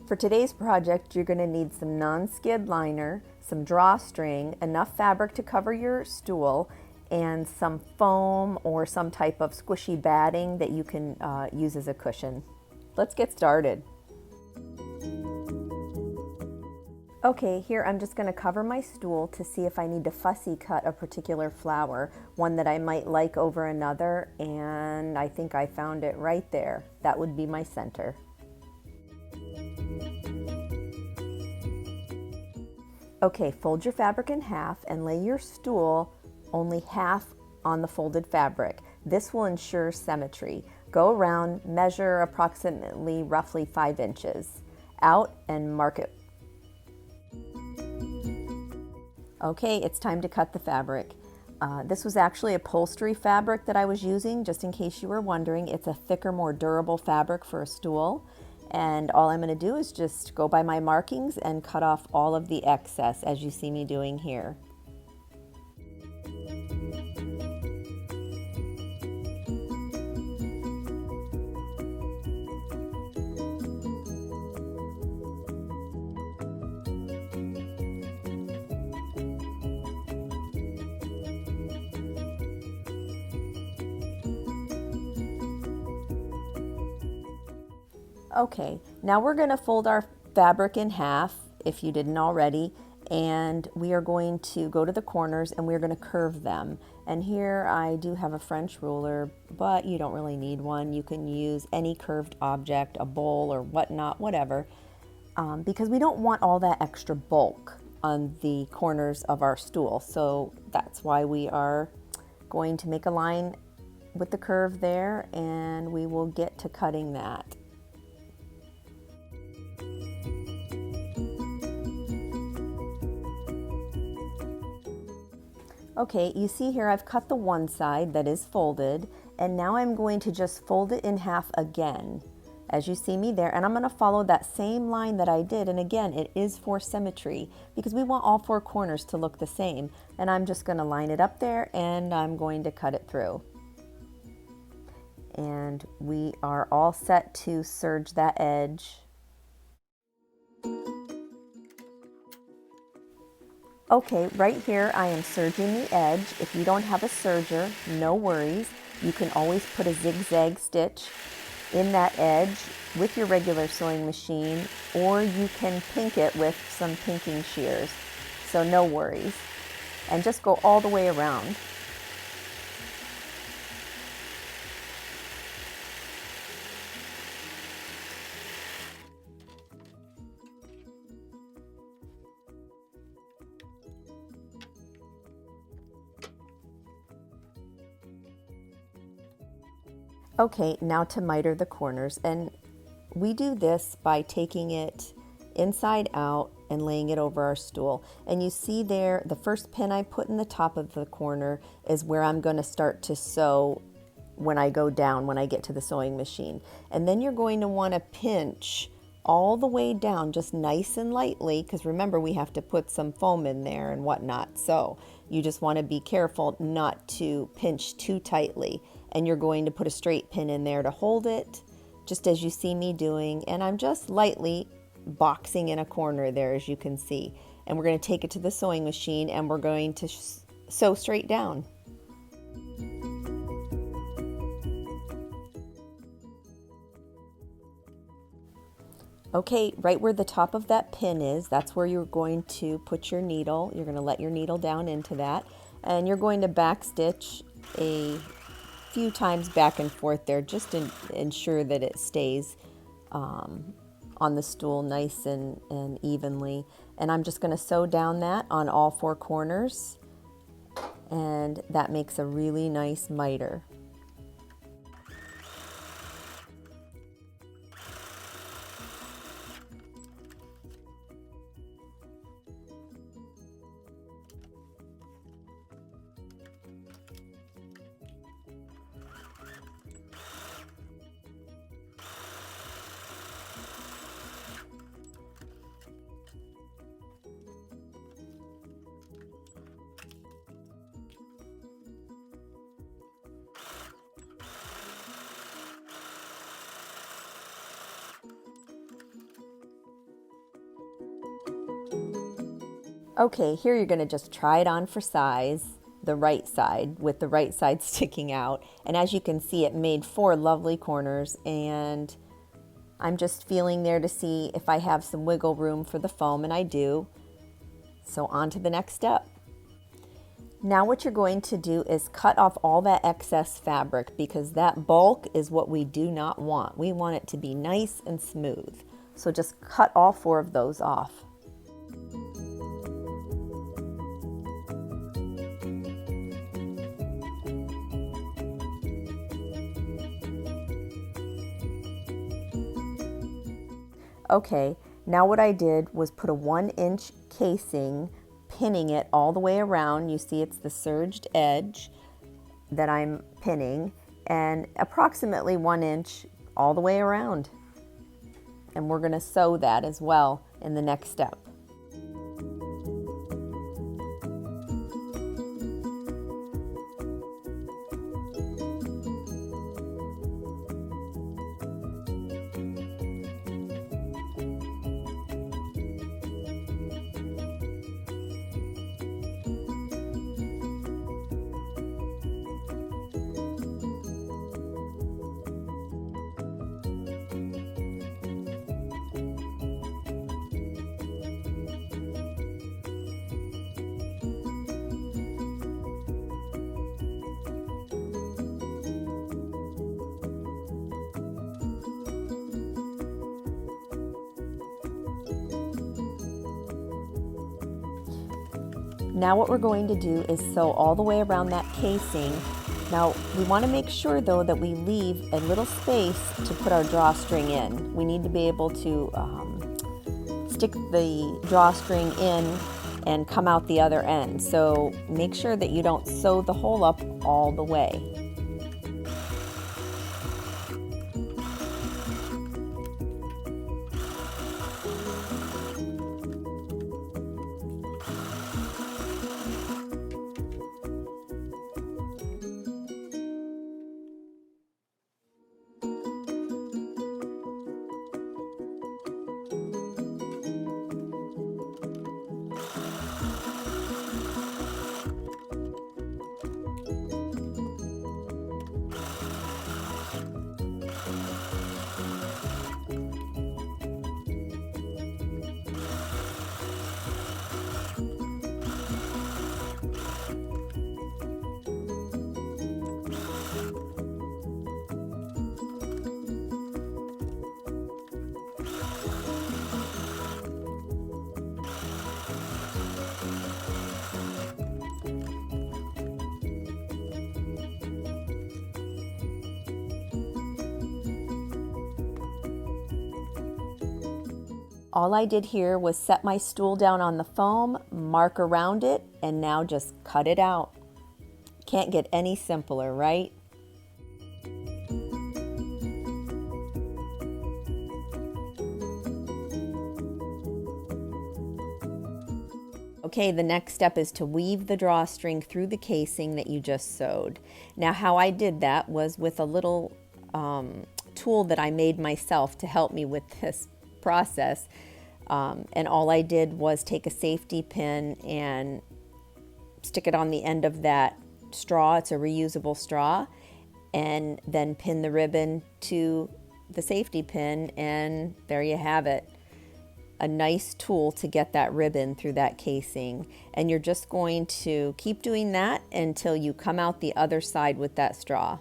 For today's project, you're going to need some non-skid liner, some drawstring, enough fabric to cover your stool, and some foam or some type of squishy batting that you can use as a cushion. Let's get started. Okay, here I'm just going to cover my stool to see if I need to fussy cut a particular flower, one that I might like over another, and I think I found it right there. That would be my center. Okay, fold your fabric in half and lay your stool only half on the folded fabric. This will ensure symmetry. Go around, measure approximately roughly 5 inches out and mark it. Okay, it's time to cut the fabric. This was actually upholstery fabric that I was using, just in case you were wondering. It's a thicker, more durable fabric for a stool. And all I'm going to do is just go by my markings and cut off all of the excess, as you see me doing here. Okay, now we're going to fold our fabric in half, if you didn't already, and we are going to go to the corners and we're going to curve them. And here I do have a French ruler, but you don't really need one. You can use any curved object, a bowl or whatnot, whatever, because we don't want all that extra bulk on the corners of our stool. So that's why we are going to make a line with the curve there, and we will get to cutting that. Okay, you see here I've cut the one side that is folded, and now I'm going to just fold it in half again, as you see me there, and I'm going to follow that same line that I did, and again, it is for symmetry, because we want all 4 corners to look the same, and I'm just going to line it up there, and I'm going to cut it through. And we are all set to serge that edge. Okay, right here I am serging the edge. If you don't have a serger, no worries. You can always put a zigzag stitch in that edge with your regular sewing machine, or you can pink it with some pinking shears. So no worries. And just go all the way around. Okay, now to miter the corners, and we do this by taking it inside out and laying it over our stool. And you see there, the first pin I put in the top of the corner is where I'm going to start to sew when I go down, when I get to the sewing machine. And then you're going to want to pinch all the way down, just nice and lightly, because remember we have to put some foam in there and whatnot. So you just want to be careful not to pinch too tightly. And you're going to put a straight pin in there to hold it, just as you see me doing. And I'm just lightly boxing in a corner there, as you can see. And we're going to take it to the sewing machine and we're going to sew straight down. Okay, right where the top of that pin is, that's where you're going to put your needle. You're going to let your needle down into that, and you're going to backstitch a few times back and forth there, just to ensure that it stays on the stool nice and evenly. And I'm just going to sew down that on all 4 corners, and that makes a really nice miter. Okay, here you're gonna just try it on for size, the right side, with the right side sticking out. And as you can see, it made 4 lovely corners, and I'm just feeling there to see if I have some wiggle room for the foam, and I do. So on to the next step. Now what you're going to do is cut off all that excess fabric, because that bulk is what we do not want. We want it to be nice and smooth. So just cut all 4 of those off. Okay, now what I did was put a 1-inch casing, pinning it all the way around. You see it's the serged edge that I'm pinning, and approximately 1 inch all the way around. And we're going to sew that as well in the next step. Now what we're going to do is sew all the way around that casing. Now we want to make sure though that we leave a little space to put our drawstring in. We need to be able to stick the drawstring in and come out the other end. So make sure that you don't sew the hole up all the way. All I did here was set my stool down on the foam, mark around it, and now just cut it out. Can't get any simpler, right? Okay, the next step is to weave the drawstring through the casing that you just sewed. Now how I did that was with a little tool that I made myself to help me with this process. And all I did was take a safety pin and stick it on the end of that straw. It's a reusable straw, and then pin the ribbon to the safety pin, and there you have it. A nice tool to get that ribbon through that casing. And you're just going to keep doing that until you come out the other side with that straw.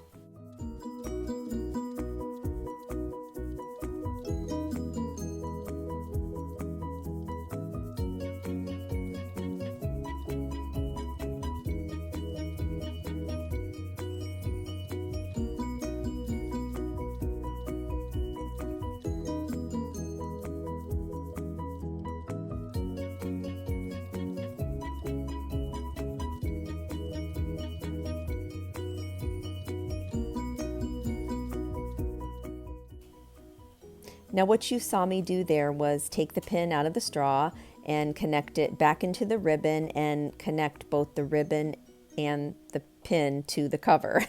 Now what you saw me do there was take the pin out of the straw and connect it back into the ribbon and connect both the ribbon and the pin to the cover.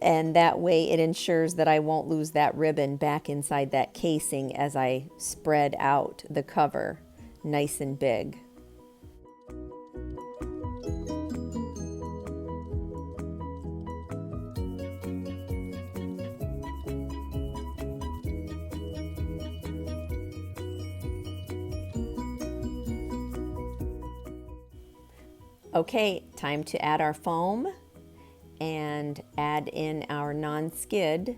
And that way it ensures that I won't lose that ribbon back inside that casing as I spread out the cover nice and big. Okay, time to add our foam and add in our non-skid.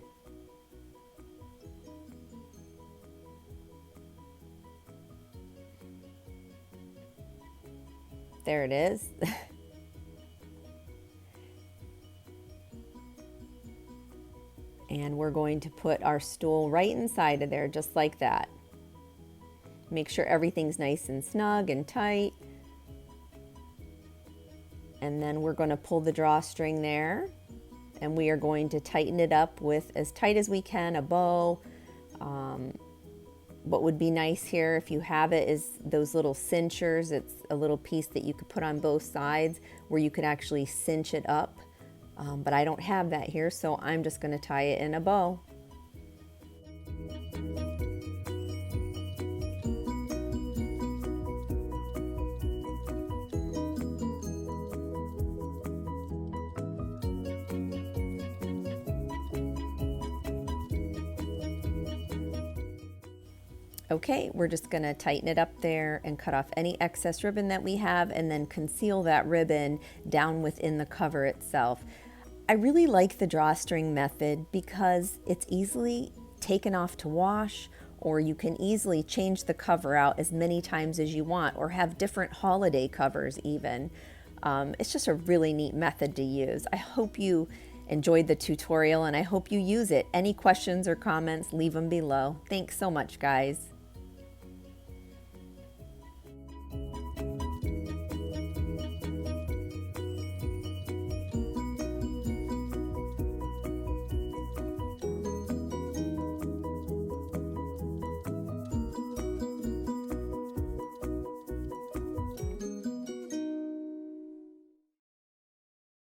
There it is. And we're going to put our stool right inside of there, just like that. Make sure everything's nice and snug and tight. And then we're going to pull the drawstring there, and we are going to tighten it up with, as tight as we can, a bow. What would be nice here, if you have it, is those little cinchers. It's a little piece that you could put on both sides where you could actually cinch it up. But I don't have that here, so I'm just going to tie it in a bow. Okay, we're just going to tighten it up there and cut off any excess ribbon that we have, and then conceal that ribbon down within the cover itself. I really like the drawstring method because it's easily taken off to wash, or you can easily change the cover out as many times as you want, or have different holiday covers even. It's just a really neat method to use. I hope you enjoyed the tutorial and I hope you use it. Any questions or comments, leave them below. Thanks so much, guys.